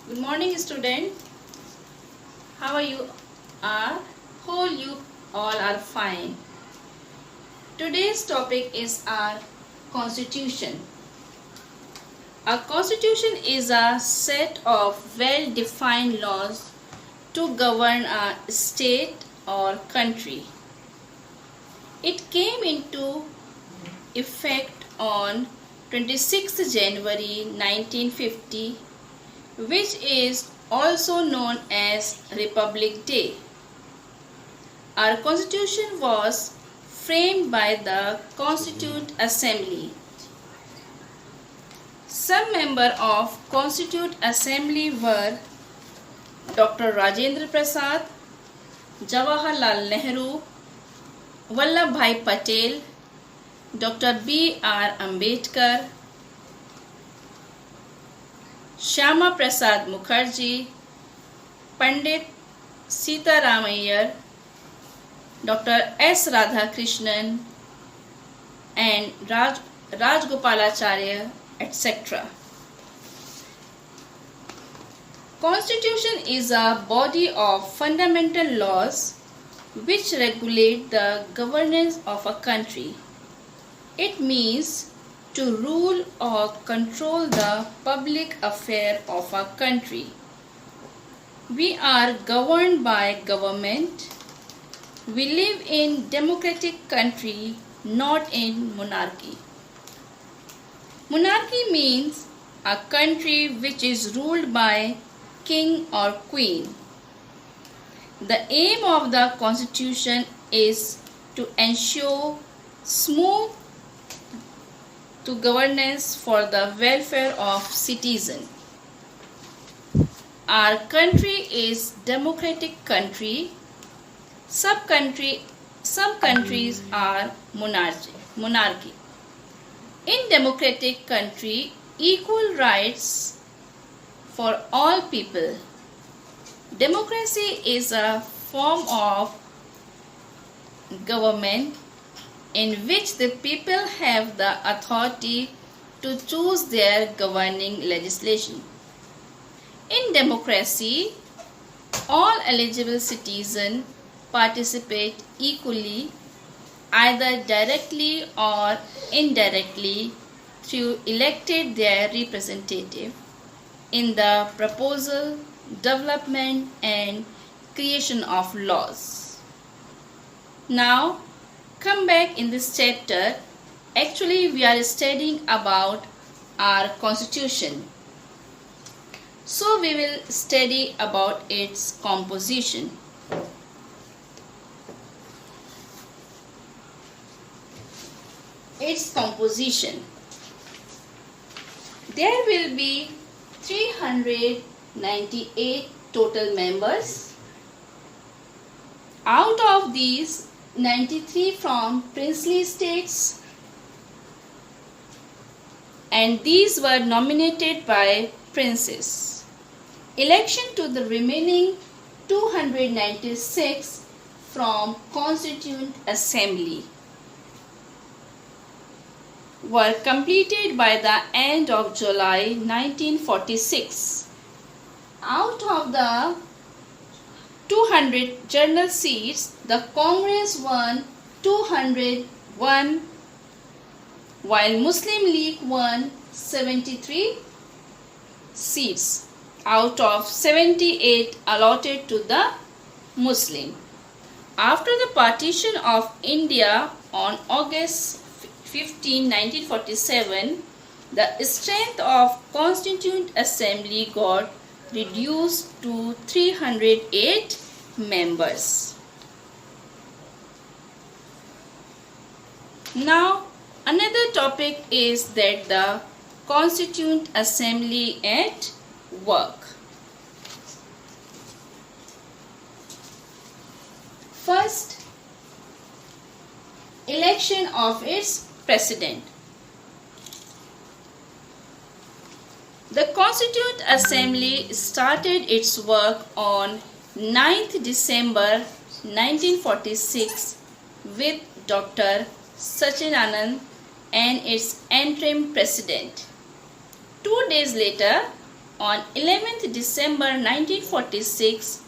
Good morning, student. How are you? Are whole you all are fine. Today's topic is our constitution. A constitution is a set of well-defined laws to govern a state or country. It came into effect on 26th January 1950, which is also known as Republic Day. Our constitution was framed by the Constituent Assembly. Some members of Constituent Assembly were Dr. Rajendra Prasad, Jawaharlal Nehru, Vallabhbhai Patel, Dr. B.R. Ambedkar, Shyama Prasad Mukherjee, Pandit Sitaram Iyer, Dr. S. Radhakrishnan, and Rajgopalacharya, etc. Constitution is a body of fundamental laws which regulate the governance of a country. It means to rule or control the public affair of a country. We are governed by government. We live in democratic country, not in monarchy. Monarchy means a country which is ruled by king or queen. The aim of the constitution is to ensure smooth governance for the welfare of citizens. Our country is democratic country. Some countries are monarchy. In democratic country, equal rights for all people. Democracy is a form of government in which the people have the authority to choose their governing legislation. In democracy, all eligible citizens participate equally, either directly or indirectly, through elected their representative in the proposal, development and creation of laws. Now, come back in this chapter. Actually, we are studying about our constitution. So, we will study about its composition. Its composition. There will be 398 total members. Out of these, 93 from princely states, and these were nominated by princes. Election to the remaining 296 from Constituent Assembly were completed by the end of July 1946. Out of the 200 general seats, the Congress won 201, while Muslim League won 73 seats out of 78 allotted to the Muslim. After the partition of India on August 15, 1947, the strength of Constituent Assembly got reduced to 308 members. Now, another topic is that the Constituent Assembly at work. First, election of its president. The Constituent Assembly started its work on 9th December 1946 with Dr. Sachinanand and its interim president. 2 days later, On 11th December 1946,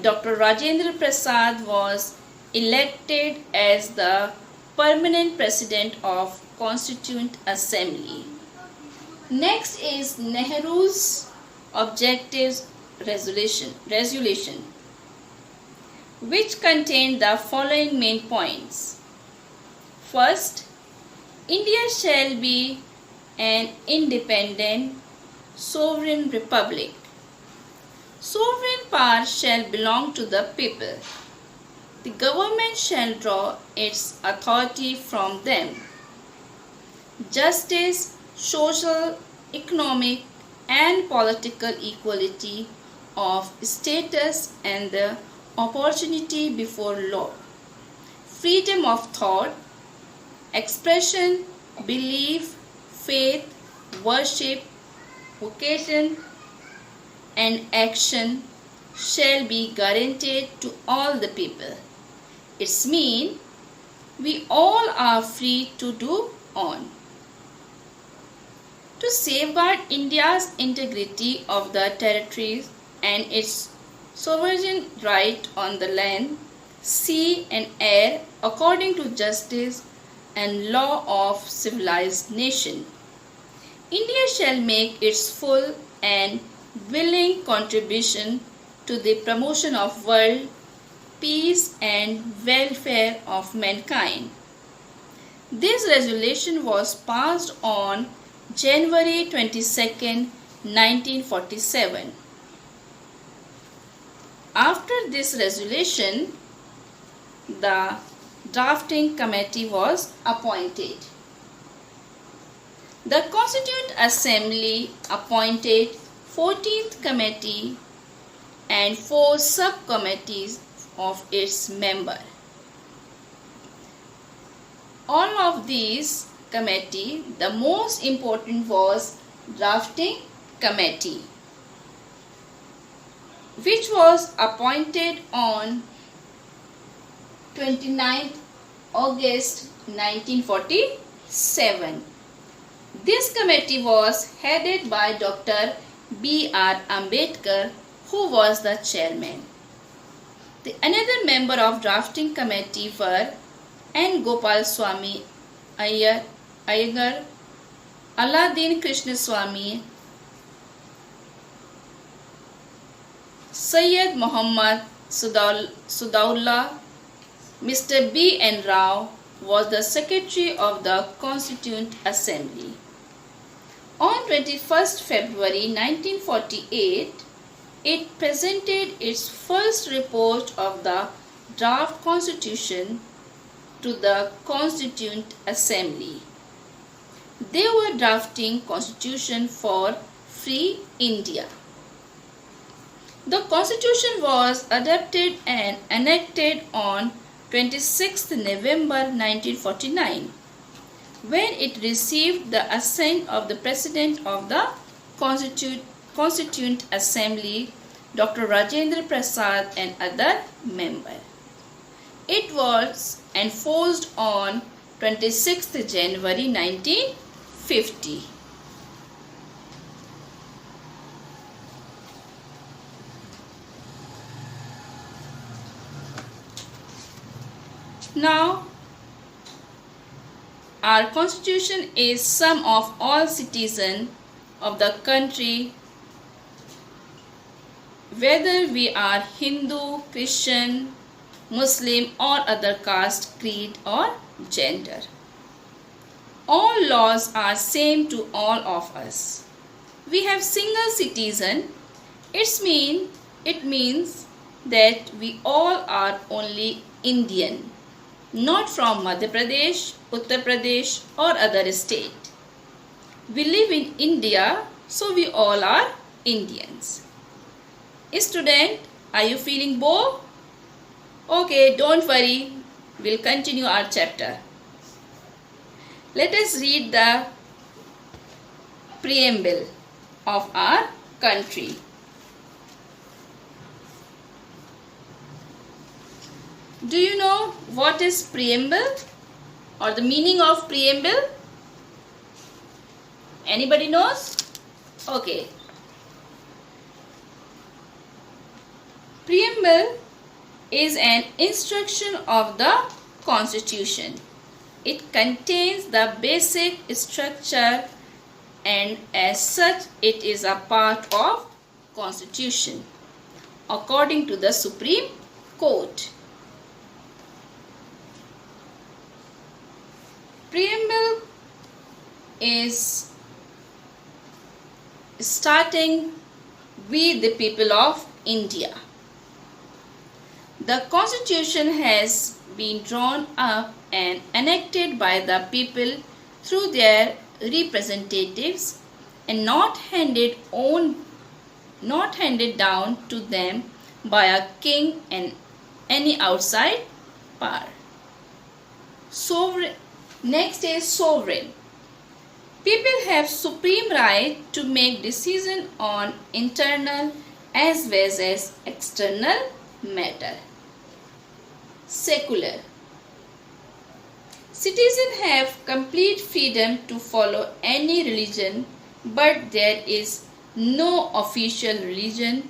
Dr. Rajendra Prasad was elected as the permanent president of Constituent Assembly. Next is Nehru's Objectives Resolution, which contained the following main points. First, India shall be an independent, sovereign republic. Sovereign power shall belong to the people. The government shall draw its authority from them. Justice, social, economic, and political equality of status and the opportunity before law. Freedom of thought, expression, belief, faith, worship, vocation, and action shall be guaranteed to all the people. It's mean we all are free to do on. To safeguard India's integrity of the territories and its sovereign right on the land, sea and air according to justice and law of civilized nation. India shall make its full and willing contribution to the promotion of world peace and welfare of mankind. This resolution was passed on January 22nd, 1947. After this resolution, the drafting committee was appointed. The Constituent Assembly appointed 14th committee and 4 subcommittees of its members. All of these committee, the most important was drafting committee, which was appointed on 29th August 1947. This committee was headed by Dr. B.R. Ambedkar, who was the chairman. The another member of drafting committee were N. Gopal Swami Iyer, Alladin Krishna Swami, Sayyid Muhammad Sudaullah. Mr. B. N. Rao was the secretary of the Constituent Assembly. On 21st February 1948, it presented its first report of the draft constitution to the Constituent Assembly. They were drafting constitution for free India. The constitution was adopted and enacted on 26th November 1949, when it received the assent of the President of the Constituent Assembly, Dr. Rajendra Prasad, and other members. It was enforced on 26th January 1950. Now, our constitution is sum of all citizens of the country, whether we are Hindu, Christian, Muslim or other caste, creed or gender. All laws are same to all of us. We have single citizen. It means that we all are only Indian, not from Madhya Pradesh, Uttar Pradesh or other state. We live in India, so we all are Indians. Student, are you feeling bored? Okay, don't worry. We'll continue our chapter. Let us read the preamble of our country. Do you know what is preamble or the meaning of preamble? Anybody knows? Okay. Preamble is an instruction of the Constitution. It contains the basic structure and as such it is a part of Constitution according to the Supreme Court. Preamble is starting "We the people of India." The Constitution has been drawn up and enacted by the people through their representatives and not handed down to them by a king and any outside power. Next is sovereign. People have supreme right to make decisions on internal as well as external matter. Secular. Citizens have complete freedom to follow any religion, but there is no official religion.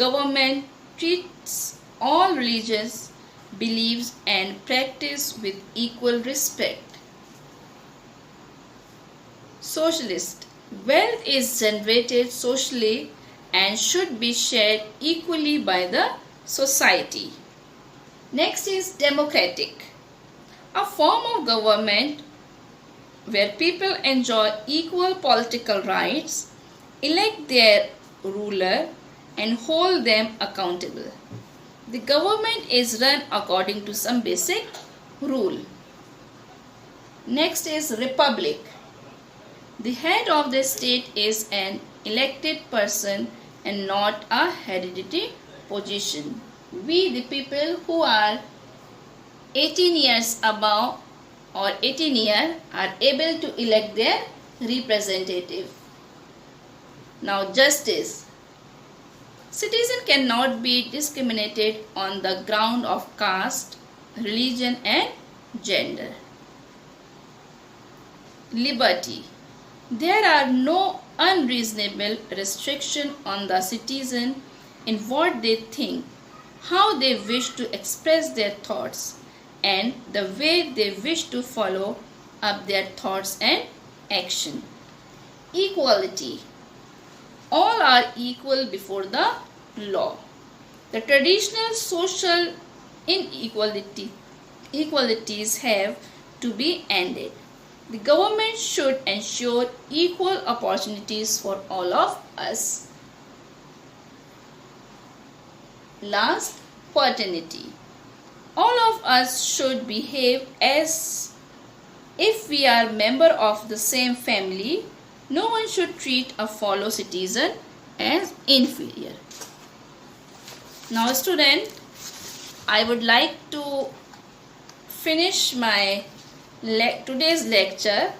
Government treats all religious beliefs and practice with equal respect. Socialist. Wealth is generated socially and should be shared equally by the society. Next is democratic. A form of government where people enjoy equal political rights, elect their ruler and hold them accountable. The government is run according to some basic rule. Next is republic. The head of the state is an elected person and not a hereditary position. We the people who are 18 years above or 18 years are able to elect their representative. Now justice. Citizen cannot be discriminated on the ground of caste, religion and gender. Liberty. There are no unreasonable restrictions on the citizen in what they think, how they wish to express their thoughts, and the way they wish to follow up their thoughts and action. Equality. All are equal before the law. The traditional social inequalities have to be ended. The government should ensure equal opportunities for all of us. Last, fraternity. All of us should behave as if we are member of the same family. No one should treat a fellow citizen as inferior. Now student, I would like to finish my today's lecture